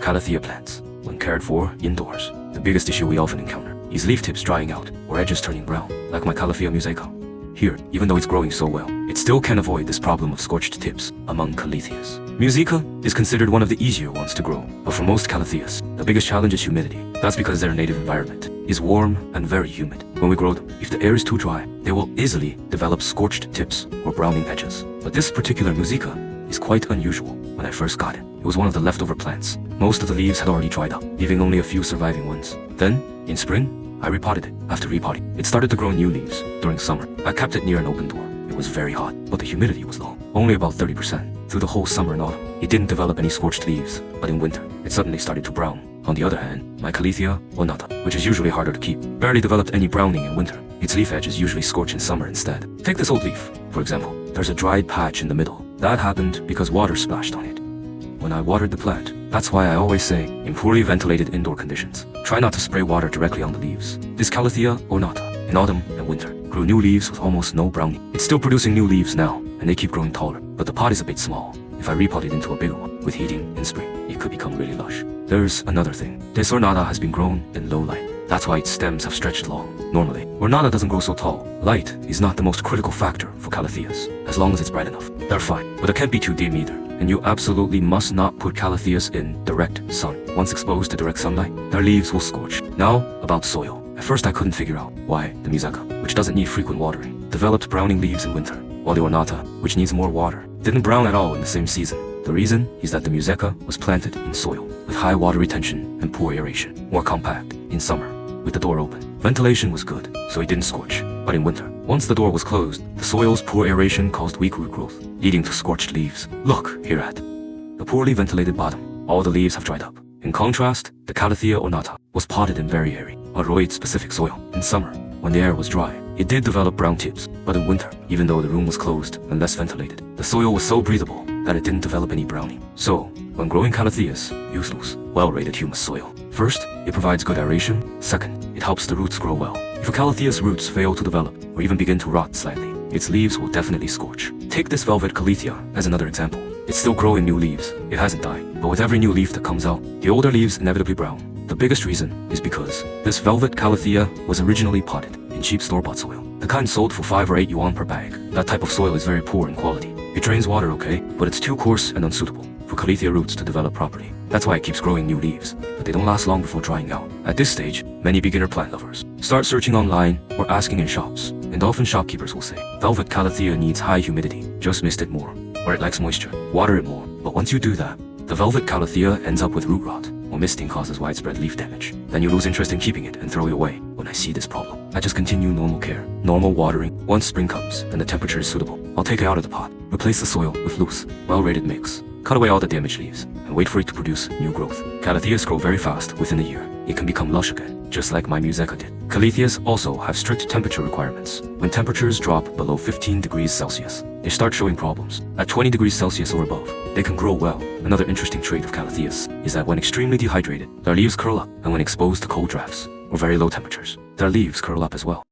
Calathea plants, when cared for indoors, the biggest issue we often encounter is leaf tips drying out or edges turning brown, like my Calathea musaica. Here, even though it's growing so well, it still can't avoid this problem of scorched tips among Calatheas. Musaica is considered one of the easier ones to grow, but for most Calatheas, the biggest challenge is humidity. That's because their native environment is warm and very humid. When we grow them, if the air is too dry, they will easily develop scorched tips or browning edges. But this particular musaica is quite unusual. When I first got it was one of the leftover plants. Most of the leaves had already dried up, leaving only a few surviving ones. Then, in spring, I repotted it. After repotting, it started to grow new leaves. During summer, I kept it near an open door. It was very hot, but the humidity was low, only about 30%. Through the whole summer and autumn, it didn't develop any scorched leaves, but in winter, it suddenly started to brown. On the other hand, my Calathea ornata, which is usually harder to keep, barely developed any browning in winter. Its leaf edges usually scorch in summer instead. Take this old leaf, for example. There's a dried patch in the middle. That happened because water splashed on it when I watered the plant. That's why I always say, in poorly ventilated indoor conditions, try not to spray water directly on the leaves. This Calathea ornata, in autumn and winter, grew new leaves with almost no browning. It's still producing new leaves now, and they keep growing taller, but the pot is a bit small. If I repot it into a bigger one, with heating in spring, it could become really lush. There's another thing. This ornata has been grown in low light. That's why its stems have stretched long. Normally, ornata doesn't grow so tall. Light is not the most critical factor for Calatheas. As long as it's bright enough, they're fine. But it can't be too dim either. And you absolutely must not put Calatheas in direct sun. Once exposed to direct sunlight, their leaves will scorch. Now, about soil. At first I couldn't figure out why the musaica, which doesn't need frequent watering, developed browning leaves in winter, while the ornata, which needs more water, didn't brown at all in the same season. The reason is that the musaica was planted in soil with high water retention and poor aeration, more compact in summer, with the door open. Ventilation was good, so it didn't scorch. But in winter, once the door was closed, the soil's poor aeration caused weak root growth, leading to scorched leaves. Look here at the poorly ventilated bottom. All the leaves have dried up. In contrast, the Calathea ornata was potted in very airy, Aroid-specific soil. In summer, when the air was dry, it did develop brown tips, but in winter, even though the room was closed and less ventilated, the soil was so breathable that it didn't develop any browning. So, when growing Calatheas, use loose, well-rated humus soil. First, it provides good aeration. Second, it helps the roots grow well. If a Calathea's roots fail to develop, or even begin to rot slightly, its leaves will definitely scorch. Take this velvet Calathea as another example. It's still growing new leaves. It hasn't died, but with every new leaf that comes out, the older leaves inevitably brown. The biggest reason is because this velvet Calathea was originally potted in cheap store-bought soil, the kind sold for 5 or 8 yuan per bag. That type of soil is very poor in quality. It drains water okay, but it's too coarse and unsuitable for Calathea roots to develop properly. That's why it keeps growing new leaves, but they don't last long before drying out. At this stage, many beginner plant lovers start searching online or asking in shops, and often shopkeepers will say, velvet Calathea needs high humidity, just mist it more, or it lacks moisture, water it more. But once you do that, the velvet Calathea ends up with root rot, or misting causes widespread leaf damage. Then you lose interest in keeping it and throw it away. When I see this problem, I just continue normal care, normal watering. Once spring comes and the temperature is suitable, I'll take it out of the pot, replace the soil with loose, well-rated mix, cut away all the damaged leaves, and wait for it to produce new growth. Calatheas grow very fast within a year. It can become lush again, just like my musaica did. Calatheas also have strict temperature requirements. When temperatures drop below 15 degrees Celsius, they start showing problems. At 20 degrees Celsius or above, they can grow well. Another interesting trait of Calatheas is that when extremely dehydrated, their leaves curl up, and when exposed to cold drafts or very low temperatures, their leaves curl up as well.